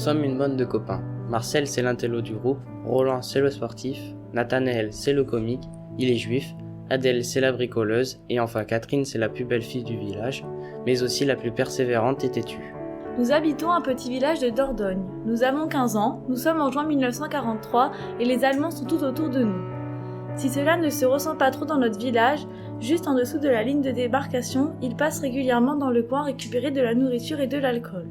sommes une bande de copains. Marcel, c'est l'intello du groupe, Roland, c'est le sportif, Nathanaël, c'est le comique, il est juif, Adèle, c'est la bricoleuse, et enfin Catherine, c'est la plus belle fille du village, mais aussi la plus persévérante et têtue. Nous habitons un petit village de Dordogne. Nous avons 15 ans, nous sommes en juin 1943 et les Allemands sont tout autour de nous. Si cela ne se ressent pas trop dans notre village, juste en dessous de la ligne de débarcation, ils passent régulièrement dans le coin récupérer de la nourriture et de l'alcool.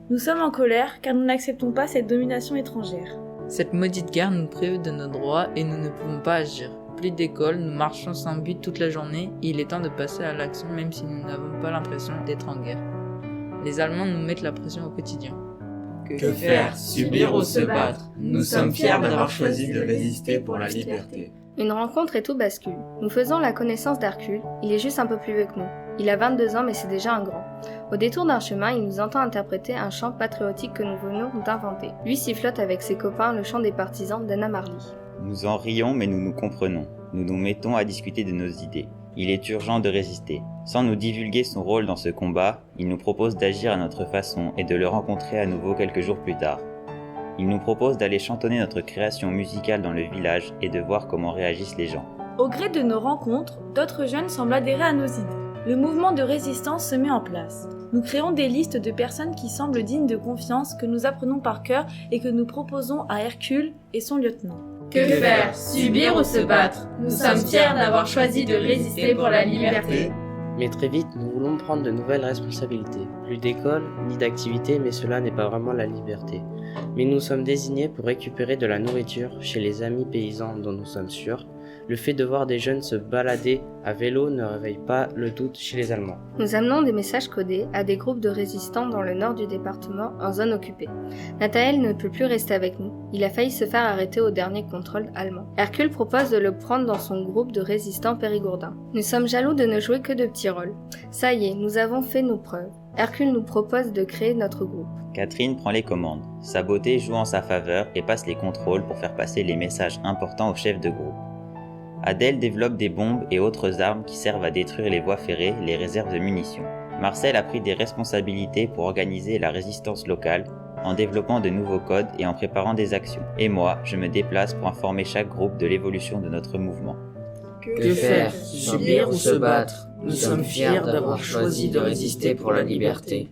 Nous sommes en colère car nous n'acceptons pas cette domination étrangère. Cette maudite guerre nous prive de nos droits et nous ne pouvons pas agir. Plus d'école, nous marchons sans but toute la journée et il est temps de passer à l'action même si nous n'avons pas l'impression d'être en guerre. Les Allemands nous mettent la pression au quotidien. Que faire? Subir ou se battre? Nous sommes fiers d'avoir choisi de résister pour la liberté. Une rencontre et tout bascule. Nous faisons la connaissance d'Hercule, il est juste un peu plus vieux que nous. Il a 22 ans mais c'est déjà un grand. Au détour d'un chemin, il nous entend interpréter un chant patriotique que nous venons d'inventer. Lui sifflote avec ses copains le chant des partisans d'Anna Marley. Nous en rions mais nous nous comprenons. Nous nous mettons à discuter de nos idées. Il est urgent de résister. Sans nous divulguer son rôle dans ce combat, il nous propose d'agir à notre façon et de le rencontrer à nouveau quelques jours plus tard. Il nous propose d'aller chantonner notre création musicale dans le village et de voir comment réagissent les gens. Au gré de nos rencontres, d'autres jeunes semblent adhérer à nos idées. Le mouvement de résistance se met en place. Nous créons des listes de personnes qui semblent dignes de confiance que nous apprenons par cœur et que nous proposons à Hercule et son lieutenant. Que faire? Subir ou se battre? Nous sommes fiers d'avoir choisi de résister pour la liberté. Mais très vite, nous voulons prendre de nouvelles responsabilités. Plus d'école, ni d'activité, mais cela n'est pas vraiment la liberté. Mais nous sommes désignés pour récupérer de la nourriture chez les amis paysans dont nous sommes sûrs. Le fait de voir des jeunes se balader à vélo ne réveille pas le doute chez les Allemands. Nous amenons des messages codés à des groupes de résistants dans le nord du département en zone occupée. Nathanaël ne peut plus rester avec nous. Il a failli se faire arrêter au dernier contrôle allemand. Hercule propose de le prendre dans son groupe de résistants périgourdins. Nous sommes jaloux de ne jouer que de petits rôles. Ça y est, nous avons fait nos preuves. Hercule nous propose de créer notre groupe. Catherine prend les commandes. Sa beauté joue en sa faveur et passe les contrôles pour faire passer les messages importants au chef de groupe. Adèle développe des bombes et autres armes qui servent à détruire les voies ferrées, les réserves de munitions. Marcel a pris des responsabilités pour organiser la résistance locale, en développant de nouveaux codes et en préparant des actions. Et moi, je me déplace pour informer chaque groupe de l'évolution de notre mouvement. Que faire? Subir ou se battre? Nous sommes fiers d'avoir choisi de résister pour la liberté.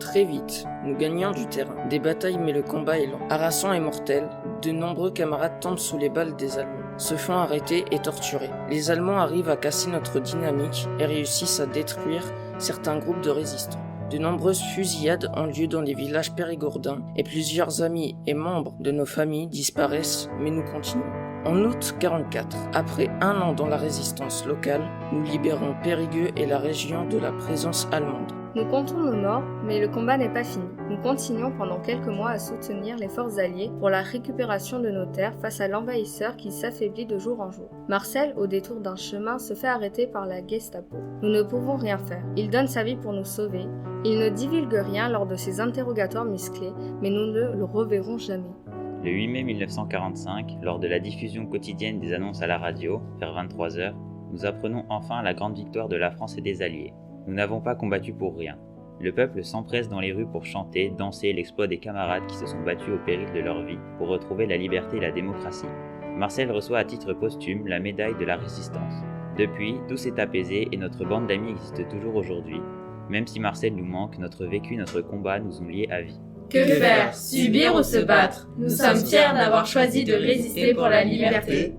Très vite, nous gagnons du terrain. Des batailles mais le combat est lent. Harassant et mortel, de nombreux camarades tombent sous les balles des Allemands, se font arrêter et torturer. Les Allemands arrivent à casser notre dynamique et réussissent à détruire certains groupes de résistants. De nombreuses fusillades ont lieu dans les villages périgourdins et plusieurs amis et membres de nos familles disparaissent, mais nous continuons. En août 1944, après un an dans la résistance locale, nous libérons Périgueux et la région de la présence allemande. Nous comptons nos morts, mais le combat n'est pas fini. Nous continuons pendant quelques mois à soutenir les forces alliées pour la récupération de nos terres face à l'envahisseur qui s'affaiblit de jour en jour. Marcel, au détour d'un chemin, se fait arrêter par la Gestapo. Nous ne pouvons rien faire. Il donne sa vie pour nous sauver. Il ne divulgue rien lors de ses interrogatoires musclés, mais nous ne le reverrons jamais. Le 8 mai 1945, lors de la diffusion quotidienne des annonces à la radio, vers 23h, nous apprenons enfin la grande victoire de la France et des Alliés. Nous n'avons pas combattu pour rien. Le peuple s'empresse dans les rues pour chanter, danser l'exploit des camarades qui se sont battus au péril de leur vie pour retrouver la liberté et la démocratie. Marcel reçoit à titre posthume la médaille de la résistance. Depuis, tout s'est apaisé et notre bande d'amis existe toujours aujourd'hui. Même si Marcel nous manque, notre vécu, notre combat nous ont liés à vie. Que faire? Subir ou se battre? Nous sommes fiers d'avoir choisi de résister pour la liberté.